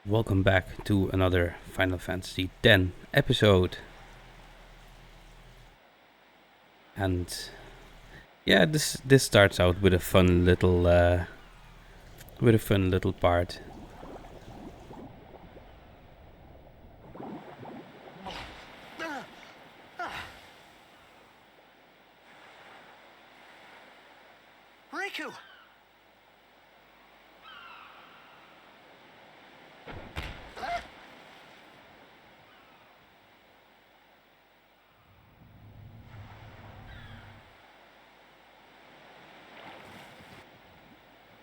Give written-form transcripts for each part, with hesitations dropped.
Welcome back to another Final Fantasy X episode. And yeah, this starts out with a fun little part. Riku!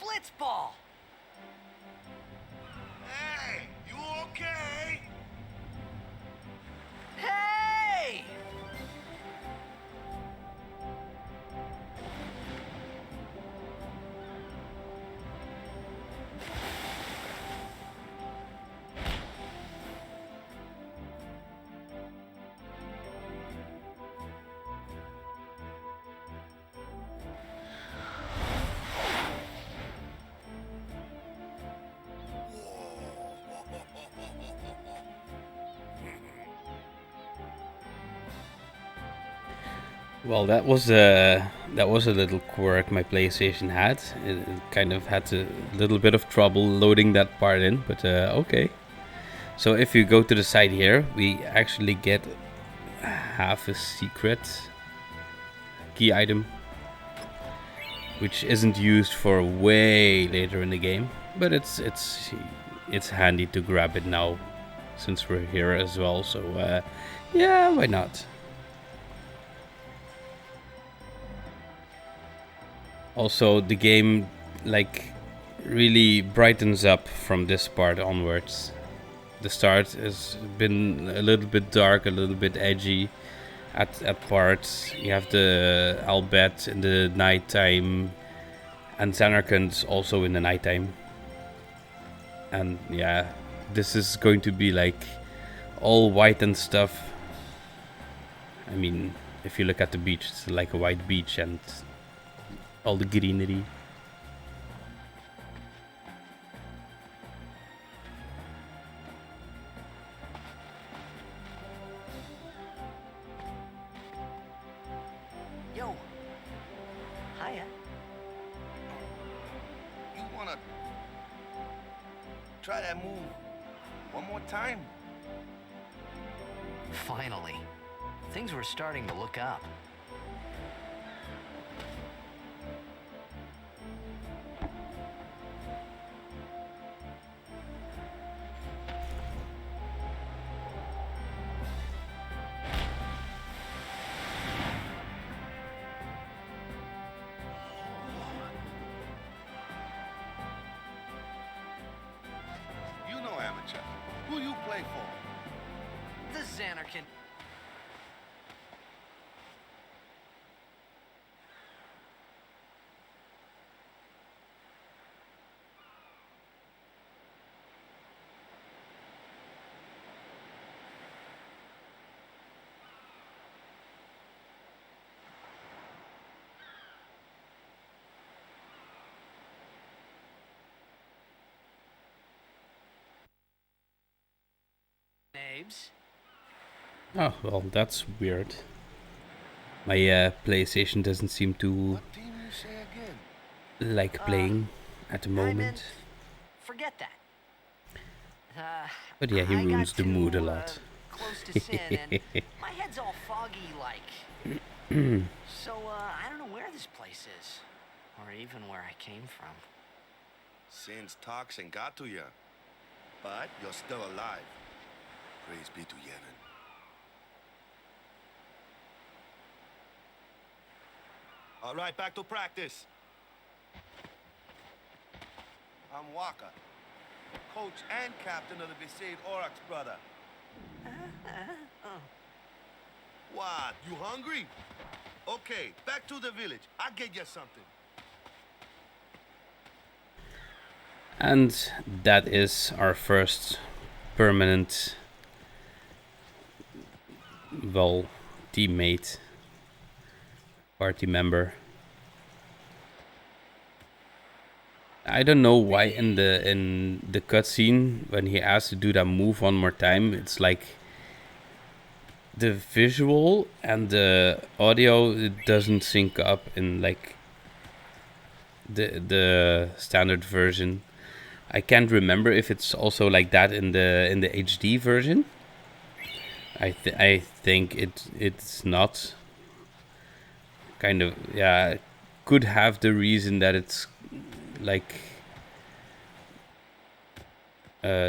Blitzball! Hey, you okay? Hey! Well, that was a little quirk my PlayStation had. It kind of had a little bit of trouble loading that part in, but okay. So if you go to the side here, we actually get half a secret key item, which isn't used for way later in the game, but it's handy to grab it now, since we're here as well. So yeah, why not? Also, the game really brightens up from this part onwards. The start has been a little bit dark, a little bit edgy at parts. You have the Albet in the nighttime and Xanarkand also in the nighttime. And yeah, this is going to be all white and stuff. I mean, if you look at the beach, it's like a white beach and all the greenery. Yo. Hiya. You wanna try that move one more time? Finally. Things were starting to look up. You know amateur. Who you play for? The Xanarkand. Nabes. Oh, well, that's weird. My PlayStation doesn't seem to What team you say again? like playing at the I meant, moment. forget that. But yeah, he I ruins got the mood a too, lot. Close to sin, and my head's all foggy like. So, I don't know where this place is, or even where I came from. Sin's toxin got to you, but you're still alive. Praise be to Yevon. All right, back to practice. I'm Wakka, coach and captain of the Besaid Aurochs, brother. What, you hungry? Okay, back to the village. I'll get you something. And that is our first permanent, well, teammate, party member. I don't know why in the cutscene when he asks to do that move one more time, it's like the visual and the audio, it doesn't sync up in like the standard version. I can't remember if it's also like that in the HD version. I think it's not. Kind of, yeah, could have the reason that it's like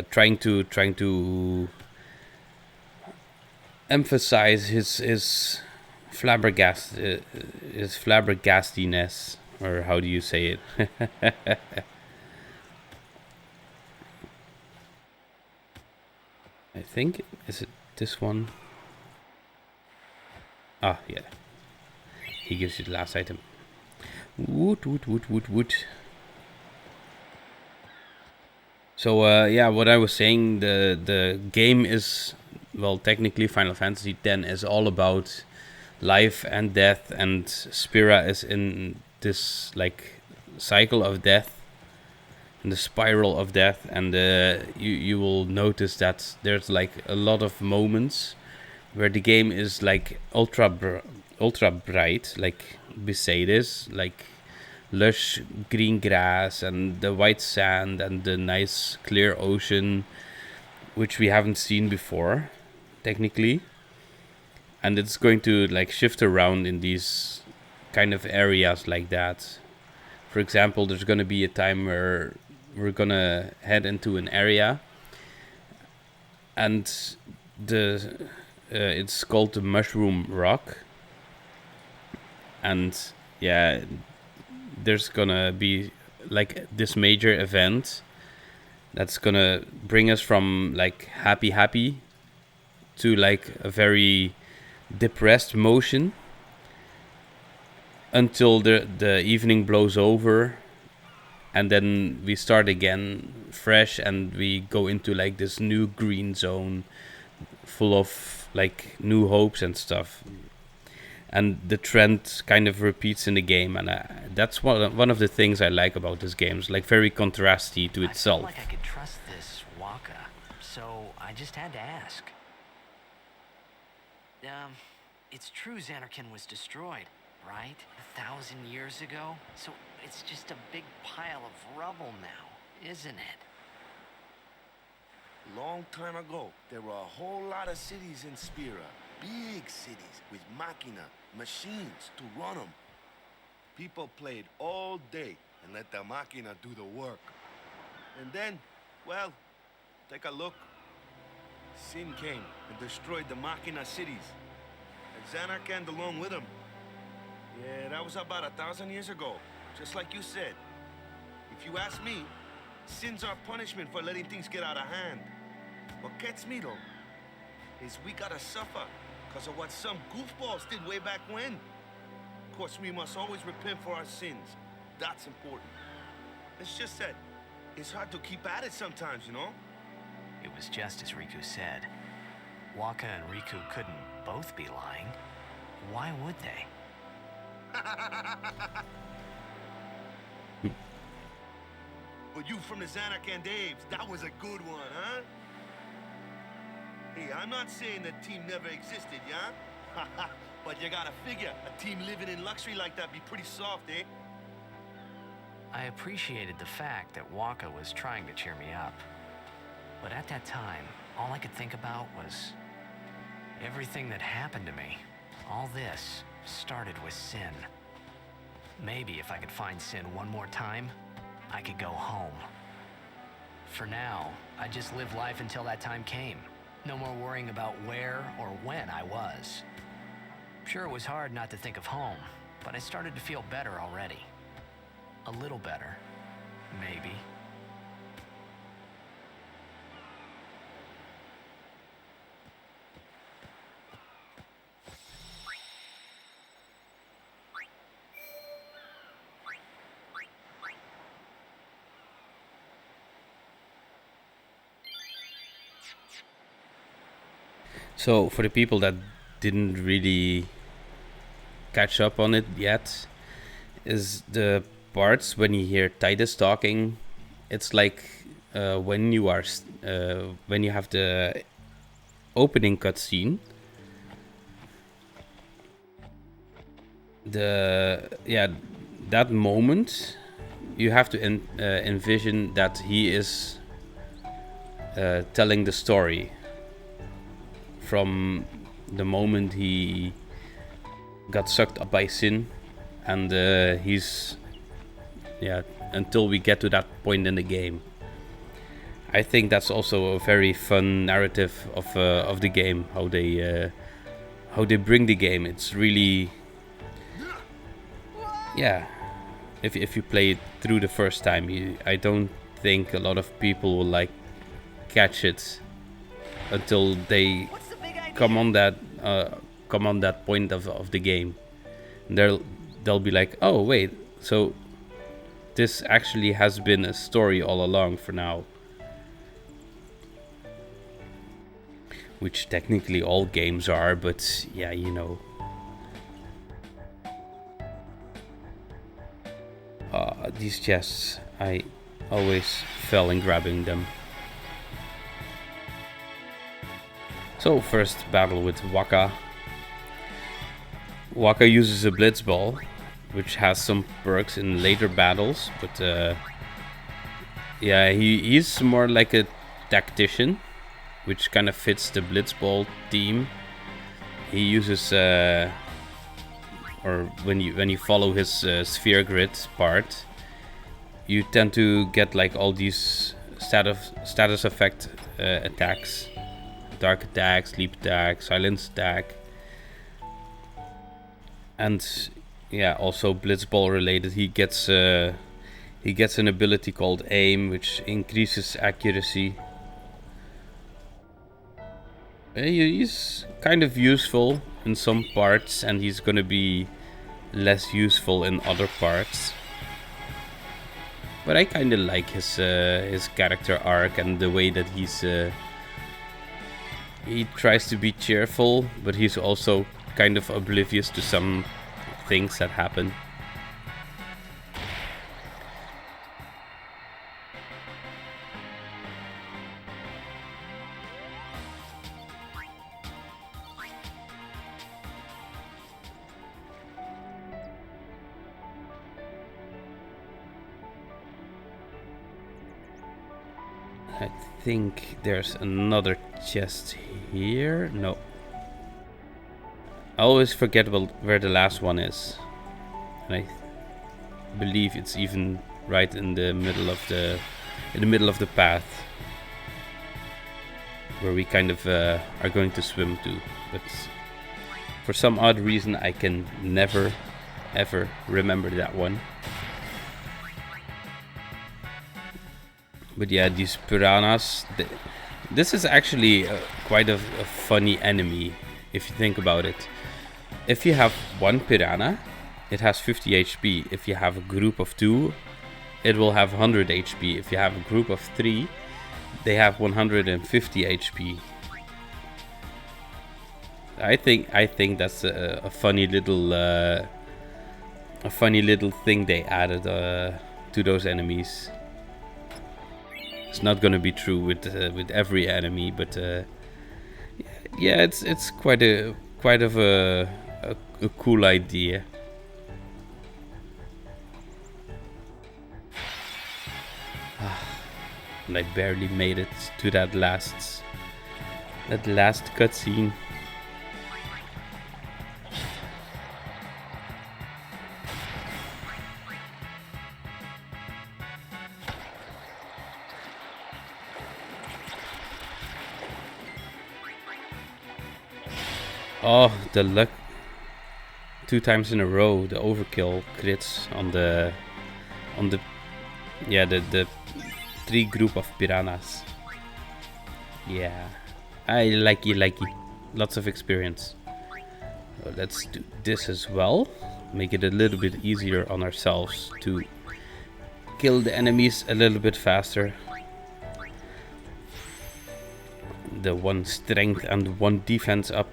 trying to emphasize his flabbergastiness, or how do you say it? I think, is it this one? Ah, yeah. He gives you the last item. Woot. So yeah, what I was saying, the game is, well, technically Final Fantasy X is all about life and death, and Spira is in this like cycle of death, in the spiral of death, and you will notice that there's like a lot of moments where the game is like ultra bright, like Besaid is, like lush green grass and the white sand and the nice clear ocean, which we haven't seen before, technically. And it's going to like shift around in these kind of areas like that. For example, there's going to be a time where we're going to head into an area, and it's called the Mushroom Rock. And yeah, there's gonna be like this major event that's gonna bring us from like happy to like a very depressed motion until the evening blows over, and then we start again fresh, and we go into like this new green zone full of like new hopes and stuff. And the trend kind of repeats in the game, and that's one of the things I like about this game. It's like very contrasty to itself. I felt like I could trust this Wakka, so I just had to ask. It's true Xanarkand was destroyed, right? 1,000 years ago? So it's just a big pile of rubble now, isn't it? Long time ago, there were a whole lot of cities in Spira. Big cities with machina, machines to run them. People played all day and let the machina do the work. And then, well, take a look. Sin came and destroyed the machina cities. And Xanarkand along with him. Yeah, that was about 1,000 years ago, just like you said. If you ask me, Sin's our punishment for letting things get out of hand. What gets me, though, is we gotta suffer because of what some goofballs did way back when. Of course, we must always repent for our sins. That's important. It's just that it's hard to keep at it sometimes, you know? It was just as Riku said. Wakka and Riku couldn't both be lying. Why would they? But you from the Xanarkand Daves, that was a good one, huh? Hey, I'm not saying that team never existed, yeah? But you gotta figure, a team living in luxury like that be pretty soft, eh? I appreciated the fact that Wakka was trying to cheer me up. But at that time, all I could think about was everything that happened to me. All this started with Sin. Maybe if I could find Sin one more time, I could go home. For now, I just lived life until that time came. No more worrying about where or when I was. Sure, it was hard not to think of home, but I started to feel better already. A little better, maybe. So for the people that didn't really catch up on it yet, is the parts when you hear Titus talking, it's like when you are when you have the opening cutscene. That moment, you have to envision that he is telling the story from the moment he got sucked up by sin, and he's until we get to that point in the game. I think that's also a very fun narrative of the game, how they bring the game. It's really, yeah. If you play it through the first time, I don't think a lot of people will like catch it until they come on that point of the game. And they'll be like, oh wait, so this actually has been a story all along for now. Which technically all games are, but yeah, you know. These chests, I always fell in grabbing them. So first battle with Wakka. Wakka uses a blitzball, which has some perks in later battles, but yeah, he's more like a tactician, which kind of fits the blitzball team. He uses or when you follow his sphere grid part, you tend to get like all these status effect attacks: dark attack, sleep attack, silence attack, and yeah, also blitzball related. He gets an ability called aim, which increases accuracy. He's kind of useful in some parts, and he's gonna be less useful in other parts. But I kind of like his character arc and the way that he tries to be cheerful, but he's also kind of oblivious to some things that happen. I think there's another chest here. No. I always forget where the last one is. And I believe it's even right in the middle of the path. Where we kind of are going to swim to. But for some odd reason I can never ever remember that one. But yeah, these piranhas, this is actually quite a funny enemy if you think about it. If you have one piranha, it has 50 HP. If you have a group of 2, it will have 100 HP. If you have a group of 3, they have 150 HP. I think that's a funny little thing they added to those enemies. It's not gonna be true with every enemy, but yeah, it's quite a cool idea. And I barely made it to that last cutscene. Oh, the luck. 2 times in a row, the overkill crits on the 3 group of piranhas. Yeah, I like it. Lots of experience. So let's do this as well. Make it a little bit easier on ourselves to kill the enemies a little bit faster. The 1 strength and 1 defense up.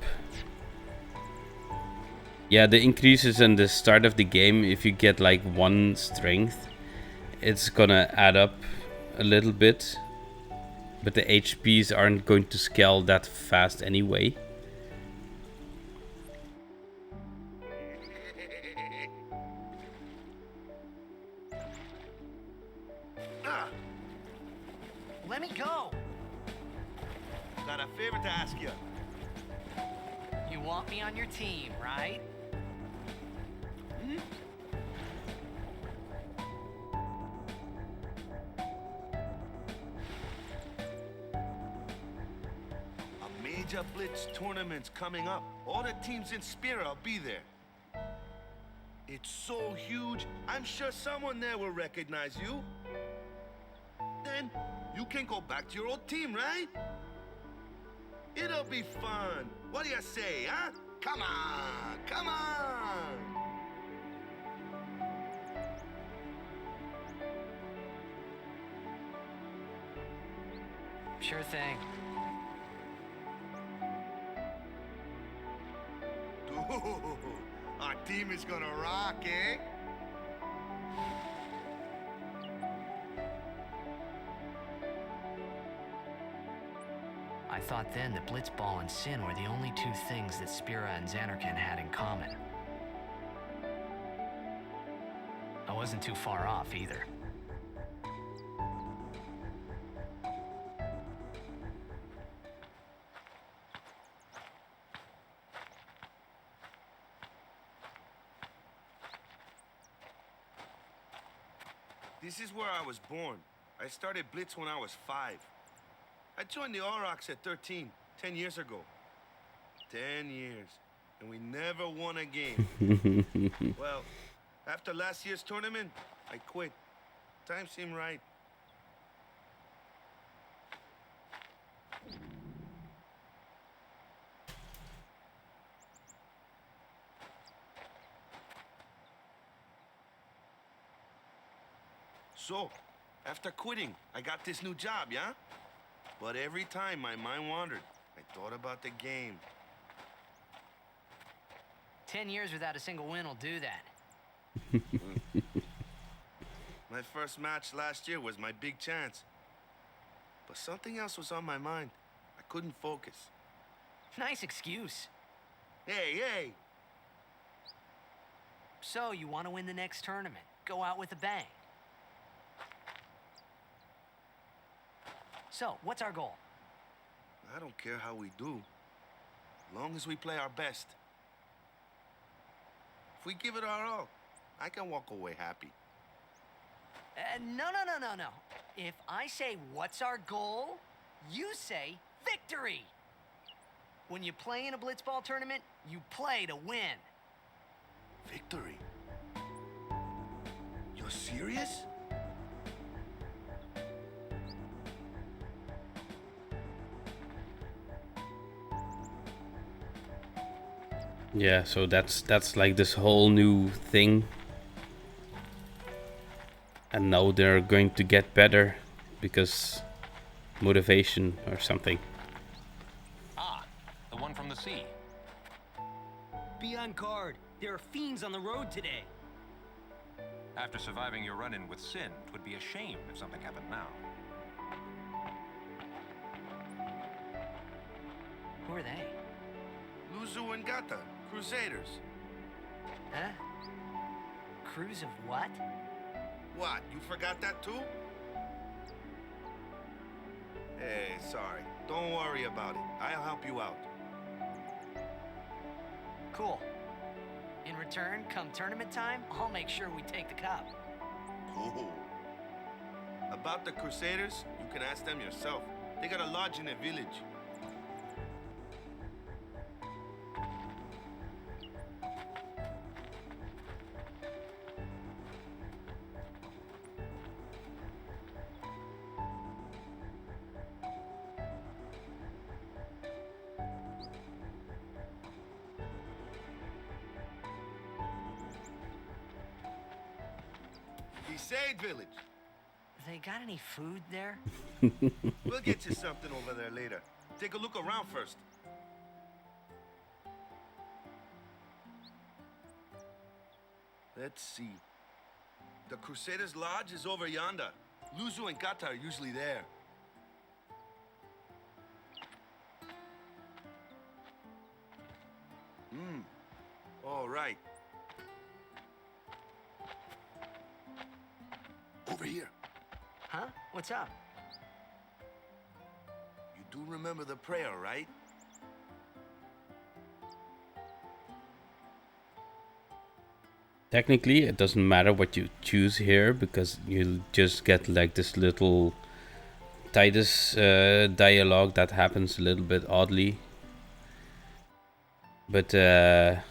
Yeah, the increases in the start of the game, if you get like 1 strength, it's gonna add up a little bit. But the HPs aren't going to scale that fast anyway. Let me go! Got a favor to ask you. You want me on your team, right? A major blitz tournament's coming up. All the teams in Spira will be there. It's so huge, I'm sure someone there will recognize you. Then you can go back to your old team, right? It'll be fun. What do you say, huh? Come on, come on! Sure thing. Dude, our team is gonna rock, eh? I thought then that blitzball and sin were the only 2 things that Spira and Xanarkand had in common. I wasn't too far off either. This is where I was born. I started Blitz when I was 5. I joined the Aurochs at 13, 10 years ago. 10 years, and we never won a game. Well, after last year's tournament, I quit. Time seemed right. So, after quitting, I got this new job, yeah? But every time my mind wandered, I thought about the game. 10 years without a single win will do that. My first match last year was my big chance. But something else was on my mind. I couldn't focus. Nice excuse. Hey, hey! So, you want to win the next tournament. Go out with a bang. So, what's our goal? I don't care how we do, as long as we play our best. If we give it our all, I can walk away happy. No. If I say, what's our goal? You say, victory! When you play in a blitzball tournament, you play to win. Victory? You're serious? Yeah, so that's like this whole new thing. And now they're going to get better because motivation or something. Ah, the one from the sea. Be on guard. There are fiends on the road today. After surviving your run-in with Sin, it would be a shame if something happened now. Who are they? Luzu and Gata, Crusaders. Huh? Crews of what? What, you forgot that too? Hey, sorry. Don't worry about it. I'll help you out. Cool. In return, come tournament time, I'll make sure we take the cup. Cool. About the Crusaders, you can ask them yourself. They got a lodge in a village. Besaid village. They got any food there? We'll get you something over there later. Take a look around first. Let's see. The Crusaders' Lodge is over yonder. Luzu and Gata are usually there. All right. Over here. Huh? What's up? You do remember the prayer, right? Technically, it doesn't matter what you choose here because you'll just get like this little Titus dialogue that happens a little bit oddly. But yeah.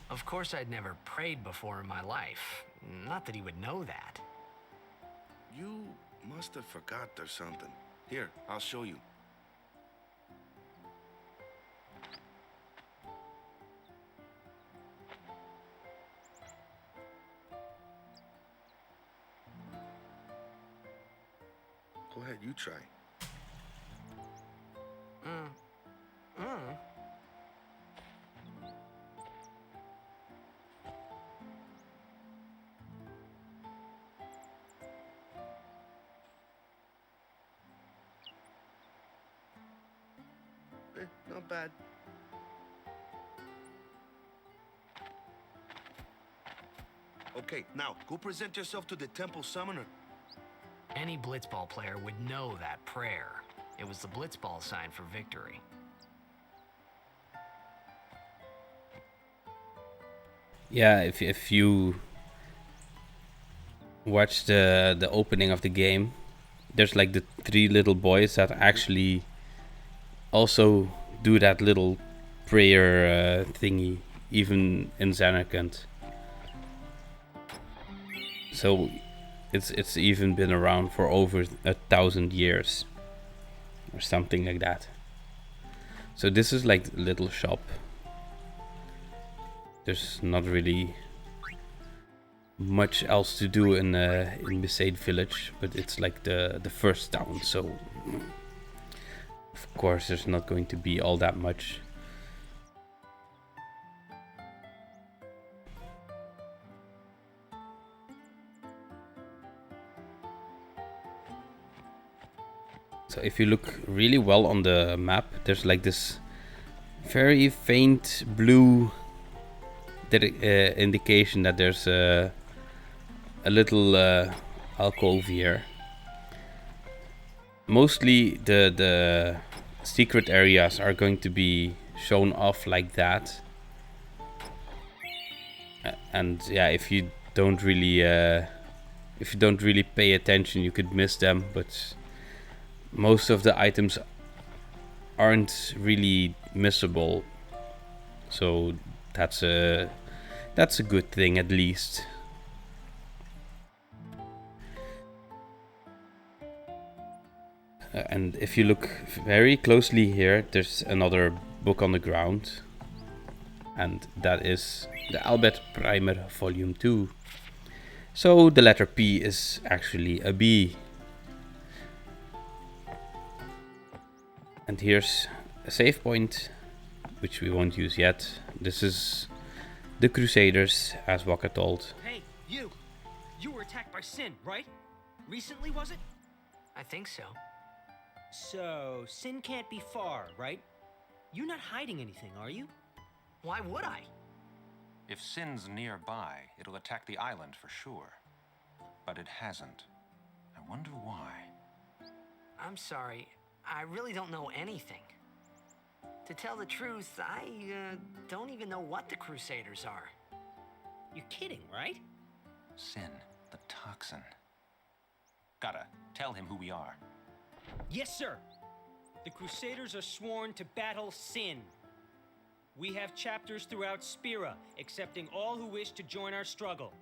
Of course, I'd never prayed before in my life. Not that he would know that. You must have forgot or something. Here, I'll show you. Go ahead, you try. Not bad. Okay, now go present yourself to the temple summoner. Any blitzball player would know that prayer. It was the blitzball sign for victory. Yeah, if you watch the opening of the game, there's like the 3 little boys that actually also do that little prayer thingy, even in Xanarkand. So it's even been around for over 1,000 years or something like that. So this is like a little shop. There's not really much else to do in Besaid village, but it's like the first town, so of course there's not going to be all that much. So if you look really well on the map, there's like this very faint blue indication that there's a little alcove here. Mostly the secret areas are going to be shown off like that. And yeah, if you don't really pay attention, you could miss them, but most of the items aren't really missable. So that's a good thing, at least. And if you look very closely here, there's another book on the ground, and that is the Albert Primer Volume 2. So the letter P is actually a B. And here's a save point, which we won't use yet. This is the Crusaders, as Wakka told. Hey, you! You were attacked by Sin, right? Recently, was it? I think so. So, Sin can't be far, right? You're not hiding anything, are you? Why would I? If Sin's nearby, it'll attack the island for sure. But it hasn't. I wonder why. I'm sorry. I really don't know anything. To tell the truth, I don't even know what the Crusaders are. You're kidding, right? Sin, the toxin. Gotta tell him who we are. Yes, sir. The Crusaders are sworn to battle Sin. We have chapters throughout Spira, accepting all who wish to join our struggle.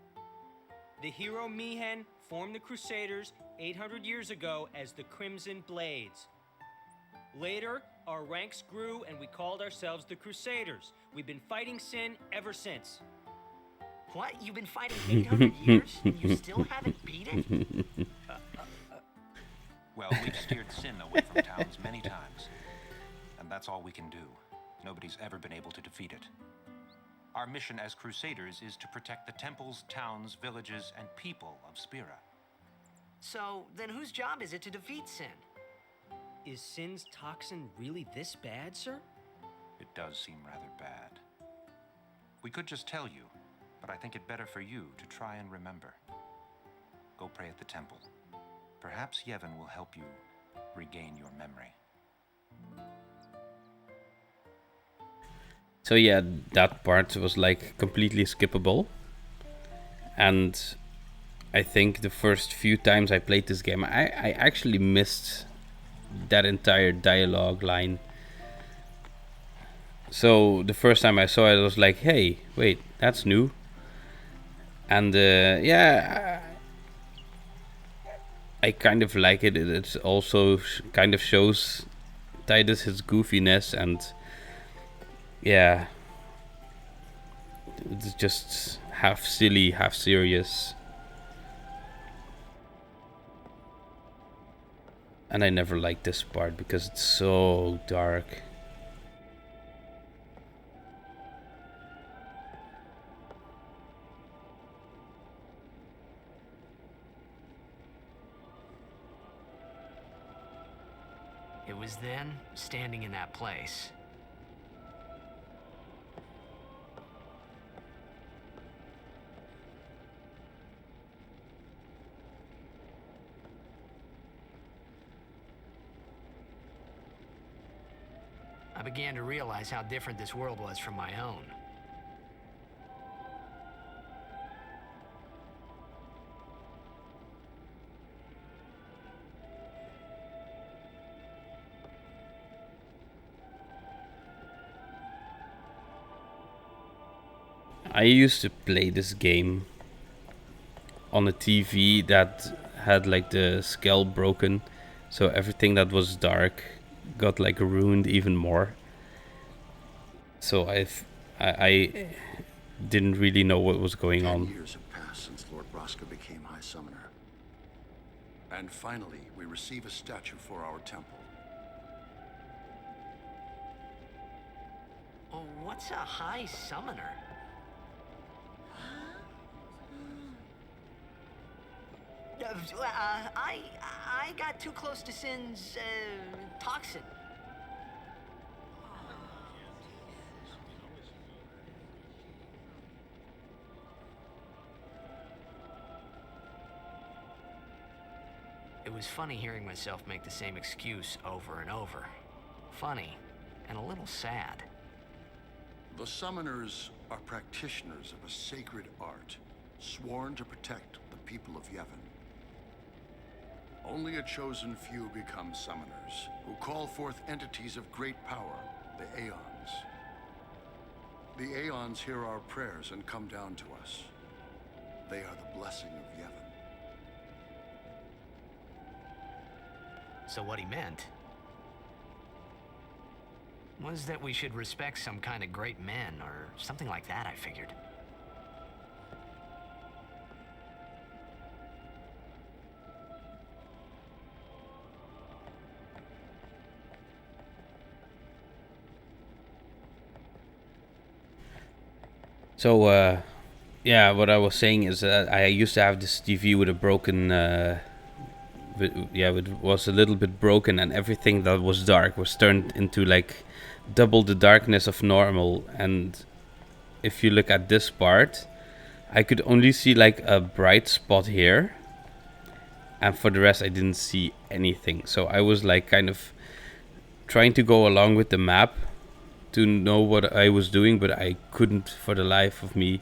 The hero Mihen formed the Crusaders 800 years ago as the Crimson Blades. Later, our ranks grew and we called ourselves the Crusaders. We've been fighting Sin ever since. What? You've been fighting 800 years and you still haven't beat it? Well, we've steered Sin away from towns many times. And that's all we can do. Nobody's ever been able to defeat it. Our mission as Crusaders is to protect the temples, towns, villages, and people of Spira. So, then whose job is it to defeat Sin? Is Sin's toxin really this bad, sir? It does seem rather bad. We could just tell you, but I think it better for you to try and remember. Go pray at the temple. Perhaps Yevon will help you regain your memory. So yeah, that part was like completely skippable. And I think the first few times I played this game, I actually missed that entire dialogue line. So the first time I saw it, I was like, hey, wait, that's new. And yeah, I kind of like it. It also kind of shows Tidus his goofiness, and yeah, it's just half silly, half serious. And I never liked this part because it's so dark. It was then, standing in that place, I began to realize how different this world was from my own. I used to play this game on a TV that had like the scale broken, so everything that was dark got like ruined even more. So I didn't really know what was going 10 on. years have passed since Lord Braska became High Summoner. And finally, we receive a statue for our temple. Oh, what's a High Summoner? I got too close to Sin's toxin. It was funny hearing myself make the same excuse over and over. Funny, and a little sad. The Summoners are practitioners of a sacred art, sworn to protect the people of Yevon. Only a chosen few become Summoners, who call forth entities of great power, the Aeons. The Aeons hear our prayers and come down to us. They are the blessing of Yevon. So what he meant was that we should respect some kind of great men, or something like that, I figured. So yeah, what I was saying is that I used to have this TV with a broken it was a little bit broken, and everything that was dark was turned into like double the darkness of normal. And if you look at this part, I could only see like a bright spot here, and for the rest I didn't see anything. So I was like kind of trying to go along with the map to know what I was doing, but I couldn't for the life of me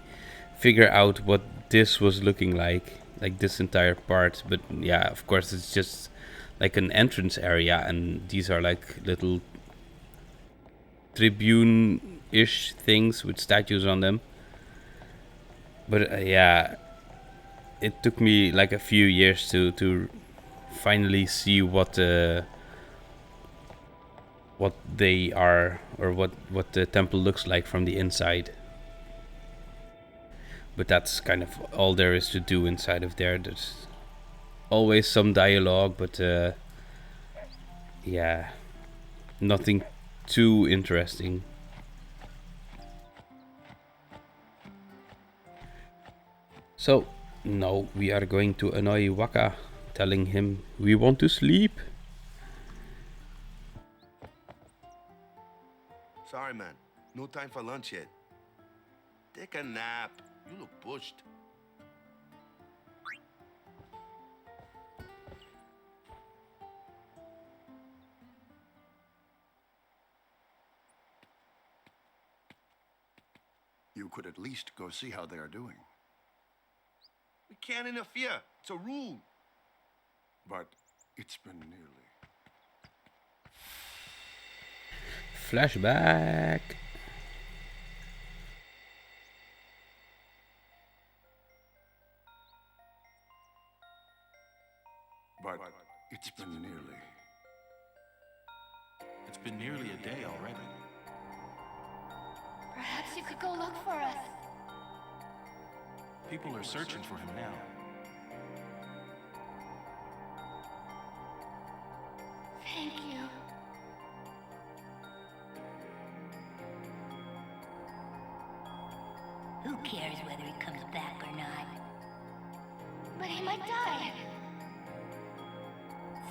figure out what this was looking like this entire part. But yeah, of course it's just like an entrance area, and these are like little tribune-ish things with statues on them. But yeah, it took me like a few years to finally see what they are, or what the temple looks like from the inside. But that's kind of all there is to do inside of there. There's always some dialogue, but yeah, nothing too interesting. So now we are going to annoy Wakka, telling him we want to sleep. Sorry, man. No time for lunch yet. Take a nap. You look pushed. You could at least go see how they are doing. We can't interfere. It's a rule. But it's been nearly. Flashback. But it's been nearly. It's been nearly a day already. Perhaps you could go look for us. People are searching for him now. Thank you. Who cares whether he comes back or not? But he might die.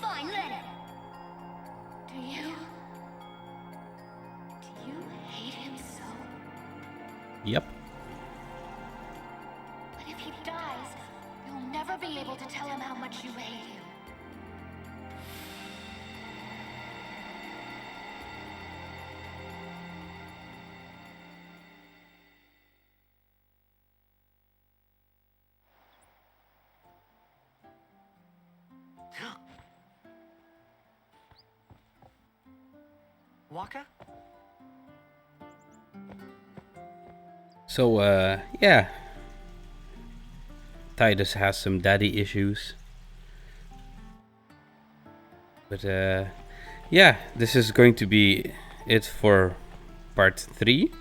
Fine, let him. Do you hate him so? Yep. But if he dies, you'll never be able to tell him how much you hate him. Wakka? So, yeah. Titus has some daddy issues. But, yeah, this is going to be it for part 3.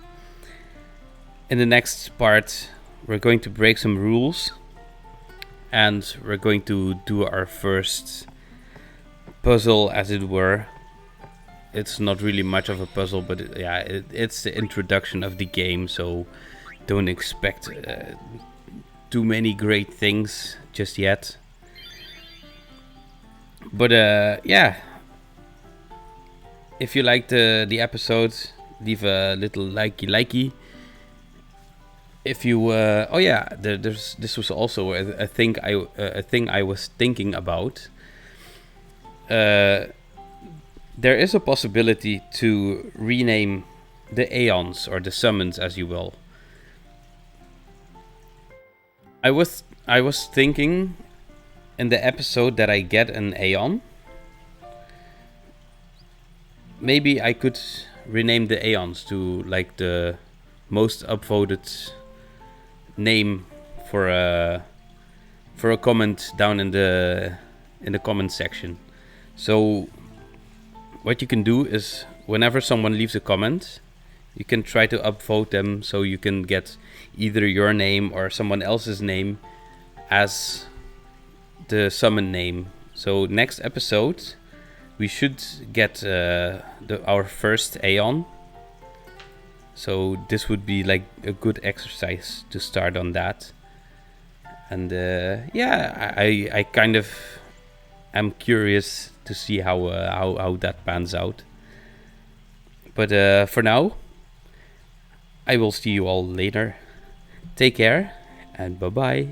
In the next part, we're going to break some rules. And we're going to do our first puzzle, as it were. It's not really much of a puzzle, but yeah, it's the introduction of the game, so don't expect too many great things just yet. But yeah, if you liked the episode, leave a little likey. If you oh yeah, this was also a thing I was thinking about. There is a possibility to rename the Aeons, or the summons as you will. I was thinking in the episode that I get an Aeon, maybe I could rename the Aeons to like the most upvoted name for a comment down in the comment section. So what you can do is, whenever someone leaves a comment, you can try to upvote them, so you can get either your name or someone else's name as the summon name. So next episode, we should get our first Aeon. So this would be like a good exercise to start on that. And yeah, I kind of am curious to see how that pans out. But for now, I will see you all later. Take care and bye bye.